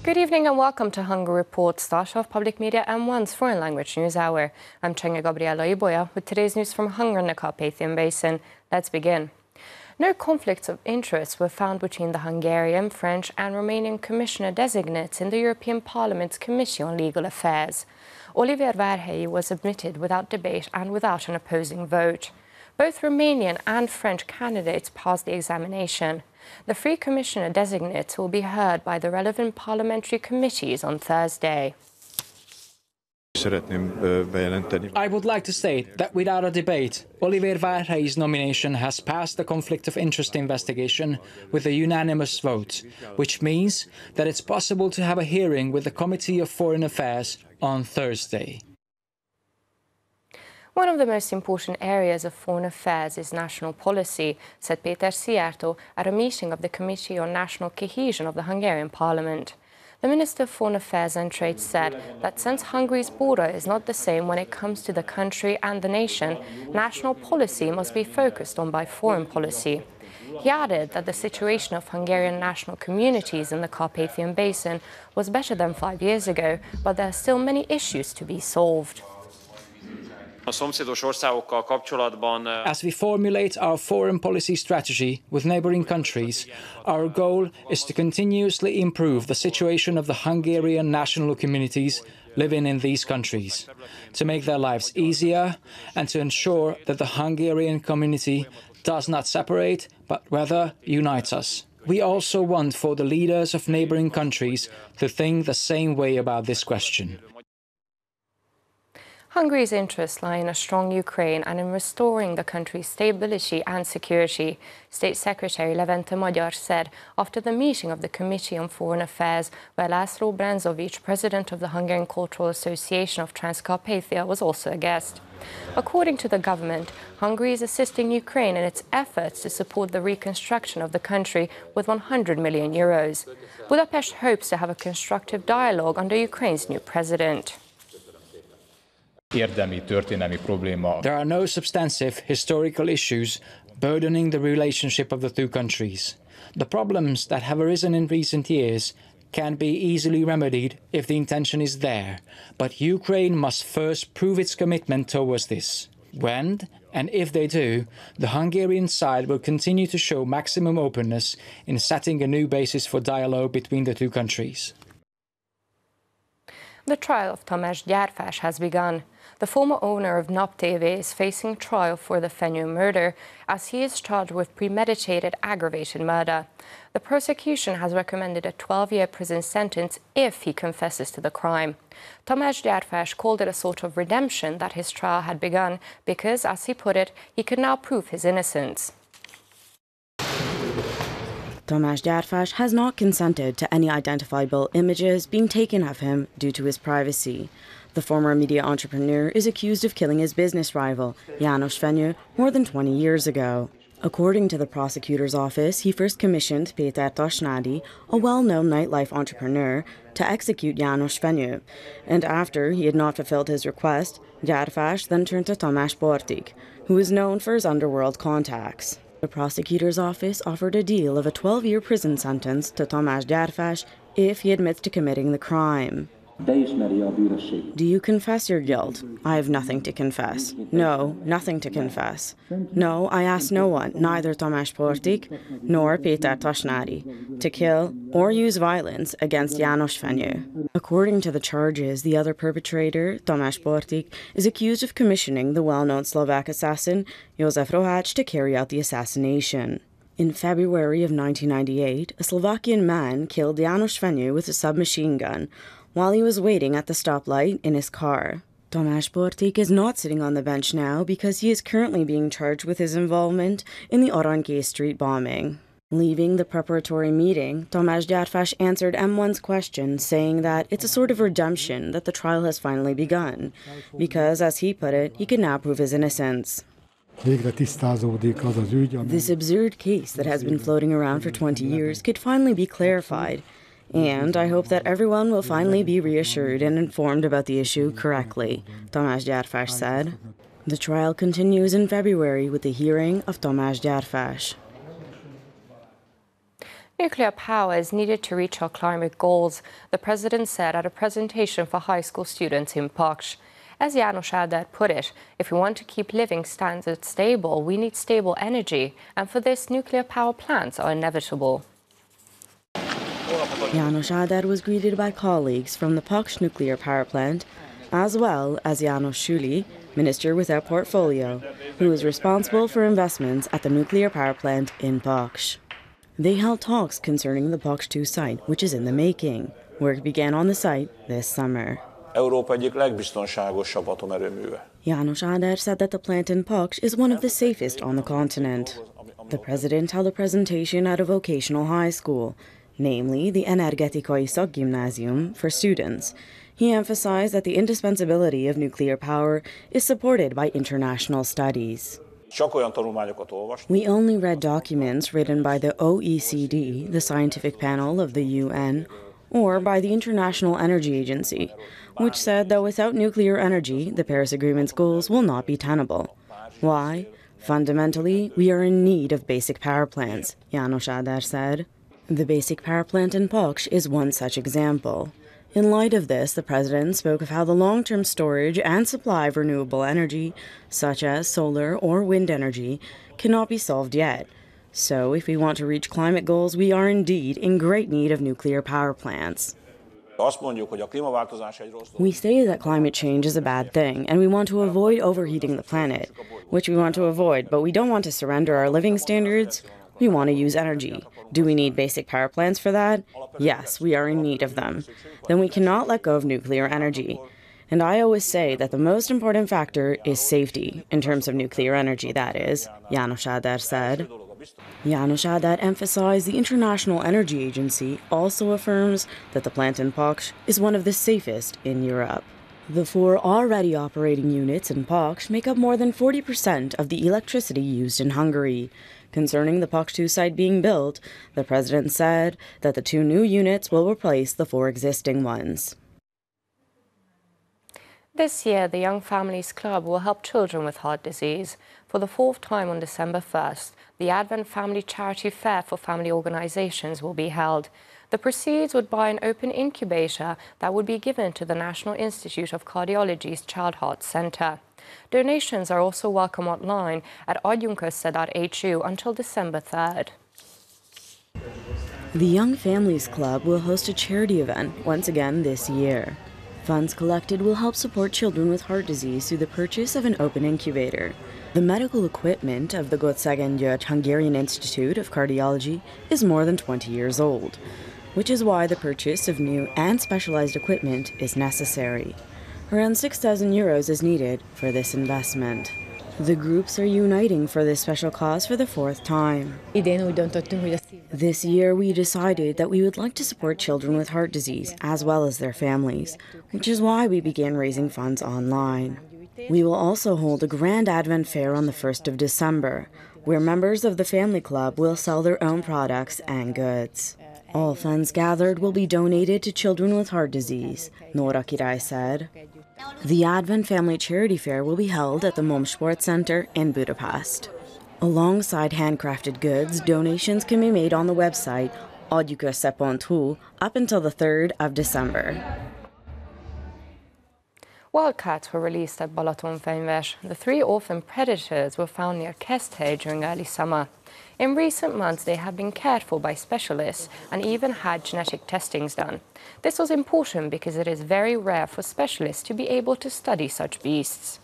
Good evening and welcome to Hungary Report, start of Public Media M1's Foreign Language News Hour. I'm Csenga Gabriela Iboya with today's news from Hungary and the Carpathian Basin. Let's begin. No conflicts of interest were found between the Hungarian, French and Romanian commissioner designates in the European Parliament's Committee on Legal Affairs. Oliver Várhelyi was admitted without debate and without an opposing vote. Both Romanian and French candidates passed the examination. The three commissioner designates will be heard by the relevant parliamentary committees on Thursday. I would like to state that without a debate, Oliver Várhelyi's nomination has passed the conflict of interest investigation with a unanimous vote, which means that it's possible to have a hearing with the Committee of Foreign Affairs on Thursday. One of the most important areas of foreign affairs is national policy, said Péter Szijjártó at a meeting of the Committee on National Cohesion of the Hungarian Parliament. The Minister of Foreign Affairs and Trade said that since Hungary's border is not the same when it comes to the country and the nation, national policy must be focused on by foreign policy. He added that the situation of Hungarian national communities in the Carpathian Basin was better than 5 years ago, but there are still many issues to be solved. As we formulate our foreign policy strategy with neighboring countries, our goal is to continuously improve the situation of the Hungarian national communities living in these countries, to make their lives easier and to ensure that the Hungarian community does not separate but rather unites us. We also want for the leaders of neighboring countries to think the same way about this question. Hungary's interests lie in a strong Ukraine and in restoring the country's stability and security, State Secretary Levente Magyar said after the meeting of the Committee on Foreign Affairs, where László Bránzovics, president of the Hungarian Cultural Association of Transcarpathia, was also a guest. According to the government, Hungary is assisting Ukraine in its efforts to support the reconstruction of the country with 100 million euros. Budapest hopes to have a constructive dialogue under Ukraine's new president. There are no substantive historical issues burdening the relationship of the two countries. The problems that have arisen in recent years can be easily remedied if the intention is there, but Ukraine must first prove its commitment towards this. When and if they do, the Hungarian side will continue to show maximum openness in setting a new basis for dialogue between the two countries. The trial of Tamás Gyárfás has begun. The former owner of NAP TV is facing trial for the Fenyő murder, as he is charged with premeditated aggravated murder. The prosecution has recommended a 12-year prison sentence if he confesses to the crime. Tamás Gyárfás called it a sort of redemption that his trial had begun because, as he put it, he could now prove his innocence. Tamás Gyárfás has not consented to any identifiable images being taken of him due to his privacy. The former media entrepreneur is accused of killing his business rival, János Fenyő, more than 20 years ago. According to the prosecutor's office, he first commissioned Péter Tasnádi, a well-known nightlife entrepreneur, to execute János Fenyő, and after he had not fulfilled his request, Gyárfás then turned to Tamás Portik, who is known for his underworld contacts. The prosecutor's office offered a deal of a 12-year prison sentence to Tamás Gyárfás if he admits to committing the crime. Do you confess your guilt? I have nothing to confess. No, nothing to confess. No, I ask no one, neither Tamás Portik nor Péter Tasnádi, to kill or use violence against János Fenyő. According to the charges, the other perpetrator, Tamás Portik, is accused of commissioning the well-known Slovak assassin, Jozef Rohács, to carry out the assassination. In February of 1998, a Slovakian man killed János Fenyő with a submachine gun while he was waiting at the stoplight in his car. Tamás Portik is not sitting on the bench now because he is currently being charged with his involvement in the Arany Street bombing. Leaving the preparatory meeting, Tamás Gyárfás answered M1's question, saying that it's a sort of redemption that the trial has finally begun, because, as he put it, he can now prove his innocence. This absurd case that has been floating around for 20 years could finally be clarified, and I hope that everyone will finally be reassured and informed about the issue correctly, Tamás Gyárfás said. The trial continues in February with the hearing of Tamás Gyárfás. Nuclear power is needed to reach our climate goals, the President said at a presentation for high school students in Paks. As János Áder put it, if we want to keep living standards stable, we need stable energy, and for this, nuclear power plants are inevitable. János Áder was greeted by colleagues from the Paks nuclear power plant, as well as János Suli, minister without portfolio, who is responsible for investments at the nuclear power plant in Paks. They held talks concerning the Paks 2 site, which is in the making. Work began on the site this summer. Európa egyik legbiztonságosabb atomerőműve. János Áder said that the plant in Paks is one of the safest on the continent. The president held a presentation at a vocational high school, namely the Energetikai Szakgimnázium for students. He emphasized that the indispensability of nuclear power is supported by international studies. We only read documents written by the OECD, the scientific panel of the UN, or by the International Energy Agency, which said that without nuclear energy, the Paris Agreement's goals will not be tenable. Why? Fundamentally, we are in need of basic power plants, János Áder said. The basic power plant in Paks is one such example. In light of this, the president spoke of how the long-term storage and supply of renewable energy, such as solar or wind energy, cannot be solved yet. So, if we want to reach climate goals, we are indeed in great need of nuclear power plants. We say that climate change is a bad thing, and we want to avoid overheating the planet, which we want to avoid, but we don't want to surrender our living standards. We want to use energy. Do we need basic power plants for that? Yes, we are in need of them. Then we cannot let go of nuclear energy. And I always say that the most important factor is safety, in terms of nuclear energy, that is, János Áder said. János Áder emphasized the International Energy Agency also affirms that the plant in Paks is one of the safest in Europe. The 4 already operating units in Paks make up more than 40% of the electricity used in Hungary. Concerning the Paks 2 site being built, the president said that the 2 new units will replace the 4 existing ones. This year, the Young Families Club will help children with heart disease. For the 4th time on December 1st, the Advent Family Charity Fair for family organizations will be held. The proceeds would buy an open incubator that would be given to the National Institute of Cardiology's Child Heart Center. Donations are also welcome online at adjunkösse.hu until December 3rd. The Young Families Club will host a charity event once again this year. Funds collected will help support children with heart disease through the purchase of an open incubator. The medical equipment of the Göttingen György Hungarian Institute of Cardiology is more than 20 years old, which is why the purchase of new and specialized equipment is necessary. Around 6,000 euros is needed for this investment. The groups are uniting for this special cause for the 4th time. This year we decided that we would like to support children with heart disease as well as their families, which is why we began raising funds online. We will also hold a grand Advent fair on the 1st of December, where members of the family club will sell their own products and goods. All funds gathered will be donated to children with heart disease, Nóra Király said. The Advent Family Charity Fair will be held at the MOM Sport Center in Budapest. Alongside handcrafted goods, donations can be made on the website adjunkösse.hu up until the 3rd of December. Wildcats were released at Balatonfenyves. The 3 orphan predators were found near Keszthely during early summer. In recent months, they have been cared for by specialists and even had genetic testings done. This was important because it is very rare for specialists to be able to study such beasts.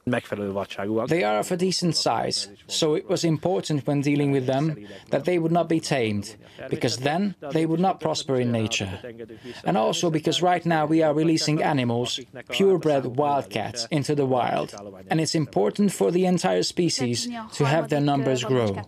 They are of a decent size, so it was important when dealing with them that they would not be tamed, because then they would not prosper in nature. And also because right now we are releasing animals, purebred wildcats, into the wild, and it's important for the entire species to have their numbers grow.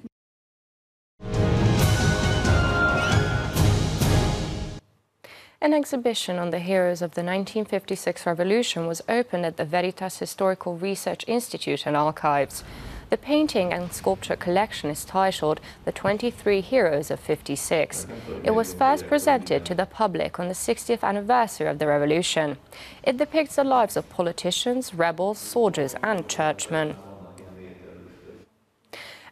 An exhibition on the heroes of the 1956 revolution was opened at the Veritas Historical Research Institute and Archives. The painting and sculpture collection is titled The 23 Heroes of 56. It was first presented to the public on the 60th anniversary of the revolution. It depicts the lives of politicians, rebels, soldiers and churchmen.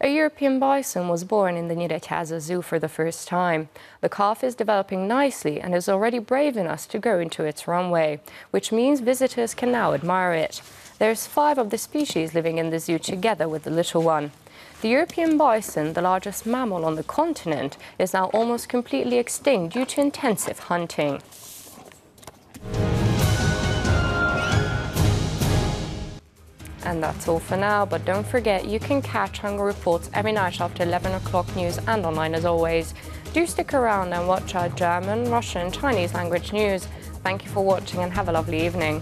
A European bison was born in the Nyíregyháza Zoo for the first time. The calf is developing nicely and is already brave enough to go into its runway, which means visitors can now admire it. There's 5 of the species living in the zoo together with the little one. The European bison, the largest mammal on the continent, is now almost completely extinct due to intensive hunting. And that's all for now, but don't forget you can catch Hungary Reports every night after 11 o'clock news and online as always. Do stick around and watch our German, Russian, Chinese language news. Thank you for watching and have a lovely evening.